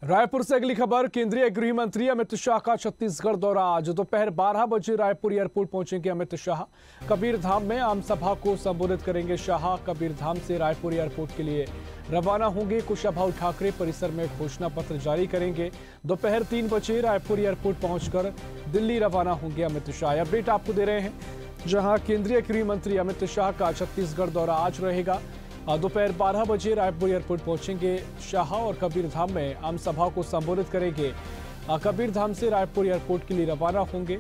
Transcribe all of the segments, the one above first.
रायपुर से अगली खबर। केंद्रीय गृह मंत्री अमित शाह का छत्तीसगढ़ दौरा। आज दोपहर 12 बजे रायपुर एयरपोर्ट पहुंचेंगे अमित शाह। कबीरधाम में आम सभा को संबोधित करेंगे शाह। कबीरधाम से रायपुर एयरपोर्ट के लिए रवाना होंगे। कुशाभाऊ ठाकरे परिसर में घोषणा पत्र जारी करेंगे। दोपहर 3 बजे रायपुर एयरपोर्ट पहुंचकर दिल्ली रवाना होंगे अमित शाह। अपडेट आपको दे रहे हैं, जहां केंद्रीय गृह मंत्री अमित शाह का छत्तीसगढ़ दौरा आज रहेगा। दोपहर 12 बजे रायपुर एयरपोर्ट पहुंचेंगे शाह और कबीरधाम में आम सभा को संबोधित करेंगे। कबीरधाम से रायपुर एयरपोर्ट के लिए रवाना होंगे।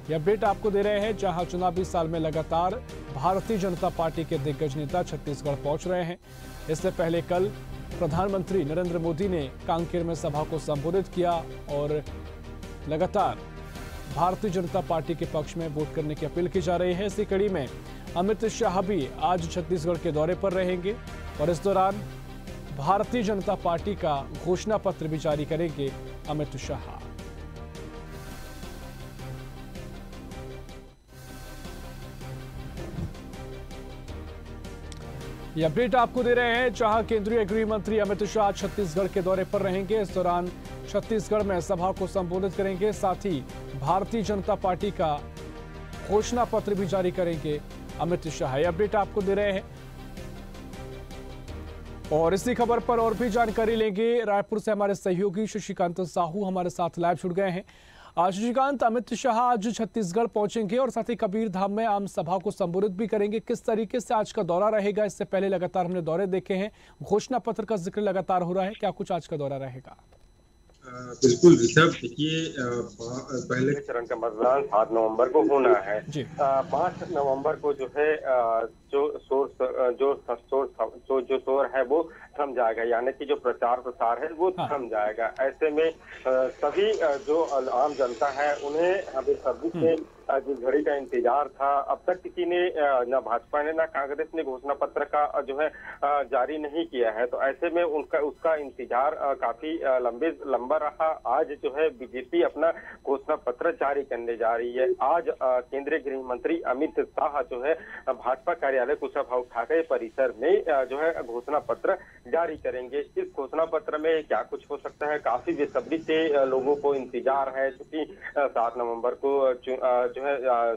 यह अपडेट आपको दे रहे हैं, जहां चुनावी साल में लगातार भारतीय जनता पार्टी के दिग्गज नेता छत्तीसगढ़ पहुंच रहे हैं। इससे पहले कल प्रधानमंत्री नरेंद्र मोदी ने कांकेर में सभा को संबोधित किया और लगातार भारतीय जनता पार्टी के पक्ष में वोट करने की अपील की जा रही है। इसी कड़ी में अमित शाह भी आज छत्तीसगढ़ के दौरे पर रहेंगे और इस दौरान भारतीय जनता पार्टी का घोषणा पत्र भी जारी करेंगे अमित शाह। यह अपडेट आपको दे रहे हैं, जहां केंद्रीय गृह मंत्री अमित शाह छत्तीसगढ़ के दौरे पर रहेंगे। इस दौरान छत्तीसगढ़ में सभा को संबोधित करेंगे, साथ ही भारतीय जनता पार्टी का घोषणा पत्र भी जारी करेंगे अमित शाह। यह अपडेट आपको दे रहे हैं और इसी खबर पर और भी जानकारी लेंगे। रायपुर से हमारे सहयोगी शशिकांत साहू हमारे साथ लाइव जुड़ गए हैं। शशिकांत, अमित शाह आज छत्तीसगढ़ पहुंचेंगे और साथ ही कबीरधाम में आम सभा को संबोधित भी करेंगे। किस तरीके से आज का दौरा रहेगा? इससे पहले लगातार हमने दौरे देखे हैं, घोषणा पत्र का जिक्र लगातार हो रहा है, क्या कुछ आज का दौरा रहेगा? बिल्कुल ऋषभ, देखिए पहले चरण का मतदान 7 नवंबर को होना है। 5 नवंबर को जो है जो शोर है वो थम जाएगा, यानी कि जो प्रचार प्रसार है वो थम जाएगा। ऐसे में सभी जो आम जनता है उन्हें अभी सभी से जिस घड़ी का इंतजार था, अब तक किसी ने न भाजपा ने न कांग्रेस ने घोषणा पत्र का जो है जारी नहीं किया है। तो ऐसे में उसका इंतजार काफी लंबा रहा। आज जो है बीजेपी अपना घोषणा पत्र जारी करने जा रही है। आज केंद्रीय गृह मंत्री अमित शाह जो है भाजपा कार्यालय कुशाभाऊ ठाकरे परिसर में जो है घोषणा पत्र जारी करेंगे। इस घोषणा पत्र में क्या कुछ हो सकता है, काफी बेसब्री से लोगों को इंतजार है, क्योंकि 7 नवंबर को जो है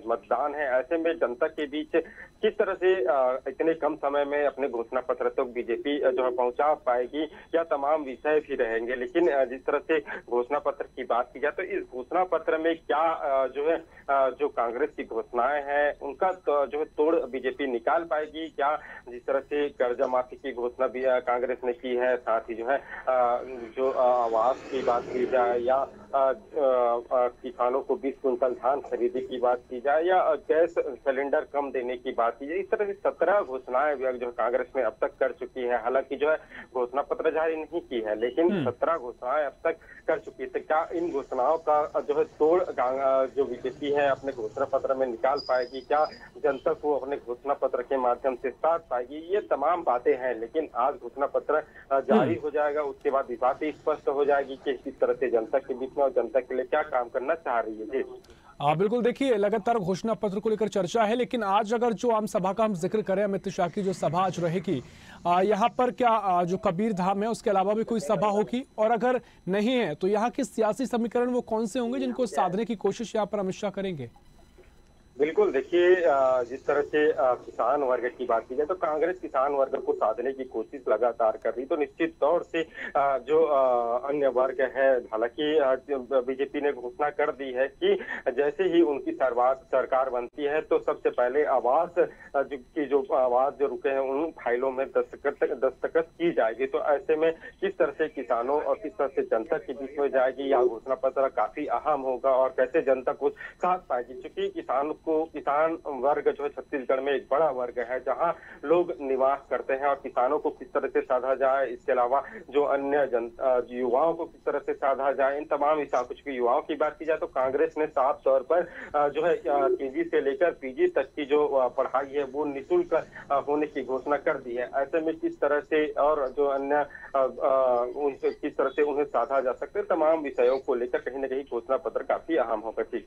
मतदान है। ऐसे में जनता के बीच किस तरह से इतने कम समय में अपने घोषणा पत्र तक बीजेपी जो है पहुंचा पाएगी, क्या तमाम विषय भी रहेंगे। लेकिन जिस तरह से घोषणा पत्र की बात की जाए तो इस घोषणा पत्र में क्या जो है जो कांग्रेस की घोषणाएं हैं उनका जो है तोड़ बीजेपी निकाल पाएगी क्या? जिस तरह से कर्जा माफी की घोषणा भी कांग्रेस ने की है, साथ ही जो है जो आवास की बात की जाए या किसानों को 20 कुंटल धान खरीदने की बात की जाए या गैस सिलेंडर कम देने की बात की जाए, इस तरह से 17 घोषणाएं जो कांग्रेस ने अब तक कर चुकी है। हालांकि जो है घोषणा पत्र जारी नहीं की है, लेकिन 17 घोषणाएं अब तक कर चुकी है। तो क्या इन घोषणाओं का जो है तोड़ जो बीजेपी है अपने घोषणा पत्र में निकाल पाएगी? क्या जनता को अपने घोषणा पत्र के माध्यम से साथ पाएगी? ये तमाम बातें हैं, लेकिन आज घोषणा पत्र जारी हो जाएगा, उसके बाद बातें स्पष्ट हो जाएगी कि किस तरह से जनता के बीच में और जनता के लिए क्या काम करना चाह रही है। बिल्कुल, देखिए लगातार घोषणा पत्र को लेकर चर्चा है, लेकिन आज अगर जो आम सभा का हम जिक्र करें, अमित शाह की जो सभा आज रहेगी, यहाँ पर क्या जो कबीरधाम है उसके अलावा भी कोई सभा होगी? और अगर नहीं है तो यहाँ के सियासी समीकरण वो कौन से होंगे जिनको साधने की कोशिश यहाँ पर अमित शाह करेंगे? बिल्कुल, देखिए जिस तरह से किसान वर्ग की बात की जाए तो कांग्रेस किसान वर्ग को साधने की कोशिश लगातार कर रही, तो निश्चित तौर से जो अन्य वर्ग है, हालांकि बीजेपी ने घोषणा कर दी है कि जैसे ही उनकी सरकार बनती है तो सबसे पहले आवास जो रुके हैं उन फाइलों में दस्तखत की जाएगी। तो ऐसे में किस तरह से किसानों और किस तरह से जनता के बीच में जाएगी, यह घोषणा पत्र काफी अहम होगा और कैसे जनता को साथ पाएगी, क्योंकि किसान वर्ग जो है छत्तीसगढ़ में एक बड़ा वर्ग है जहां लोग निवास करते हैं, और किसानों को किस तरह से साधा जाए, इसके अलावा जो अन्य युवाओं को किस तरह से साधा जाए, इन तमाम कुछ की युवाओं की बात की जाए तो कांग्रेस ने साफ तौर पर जो है केजी से लेकर पीजी तक की जो पढ़ाई है वो निःशुल्क होने की घोषणा कर दी है। ऐसे में किस तरह से और जो अन्य किस तरह से उन्हें साधा जा सकता है, तमाम विषयों को लेकर कहीं ना कहीं घोषणा पत्र काफी अहम होगा। ठीक।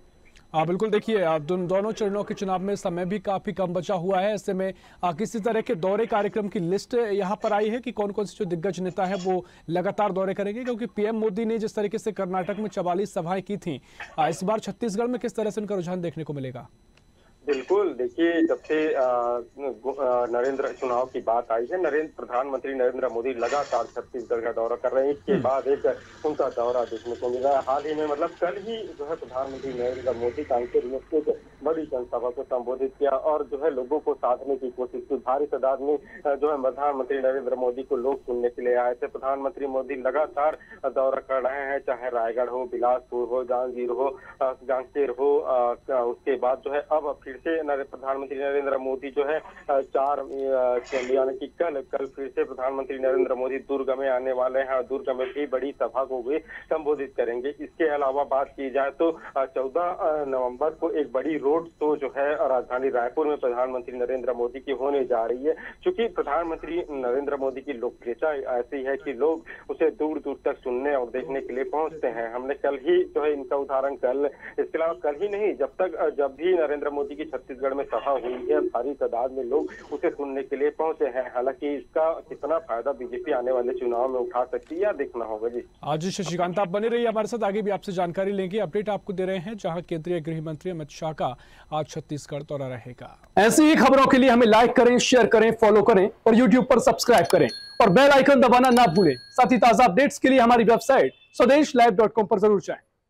बिल्कुल देखिए, दोनों चरणों के चुनाव में समय भी काफी कम बचा हुआ है। ऐसे में किसी तरह के दौरे कार्यक्रम की लिस्ट यहाँ पर आई है कि कौन कौन से जो दिग्गज नेता है वो लगातार दौरे करेंगे, क्योंकि पीएम मोदी ने जिस तरीके से कर्नाटक में 44 सभाएं की थी, इस बार छत्तीसगढ़ में किस तरह से उनका रुझान देखने को मिलेगा? बिल्कुल, देखिए जब से नरेंद्र चुनाव की बात आई है, प्रधानमंत्री नरेंद्र मोदी लगातार छत्तीसगढ़ का दौरा कर रहे हैं। इसके बाद एक उनका दौरा देखने को मिला। हाल ही में मतलब कल ही जो है प्रधानमंत्री नरेंद्र मोदी कांकेर में एक बड़ी जनसभा को संबोधित किया और जो है लोगों को साधने की कोशिश की। भारी तादाद में जो है प्रधानमंत्री नरेंद्र मोदी को लोग सुनने के लिए आए थे। प्रधानमंत्री मोदी लगातार दौरा कर रहे हैं, चाहे रायगढ़ हो, बिलासपुर हो, जांजगीर हो, कांकेर हो। उसके बाद जो है अब फिर से प्रधानमंत्री नरेंद्र मोदी जो है यानी कि कल फिर से प्रधानमंत्री नरेंद्र मोदी दुर्ग में आने वाले हैं और दुर्ग में भी बड़ी सभा को भी संबोधित करेंगे। इसके अलावा बात की जाए तो 14 नवंबर को एक बड़ी रोड शो जो है राजधानी रायपुर में प्रधानमंत्री नरेंद्र मोदी की होने जा रही है। चूंकि प्रधानमंत्री नरेंद्र मोदी की लोकप्रियता ऐसी है कि लोग उसे दूर दूर तक सुनने और देखने के लिए पहुंचते हैं। हमने कल ही जो है इनका उदाहरण इसके अलावा कल ही नहीं, जब भी नरेंद्र मोदी की छत्तीसगढ़ में सभा हुई है, भारी तादाद में लोग उसे सुनने के लिए पहुंचे हैं। हालांकि इसका कितना फायदा बीजेपी आने वाले चुनाव में उठा सकती है, यह देखना होगा। जी आज शशिकांत, आप बने रहिए हमारे साथ, आगे भी आपसे जानकारी लेंगे। अपडेट आपको दे रहे हैं जहां केंद्रीय गृह मंत्री अमित शाह का आज छत्तीसगढ़ दौरा रहेगा। ऐसी ही खबरों के लिए हमें लाइक करें, शेयर करें, फॉलो करें और यूट्यूब पर सब्सक्राइब करें और बेल आइकन दबाना ना भूलें। साथ ही ताजा अपडेट्स के लिए हमारी वेबसाइट स्वदेशलाइव.com पर जरूर जाएं।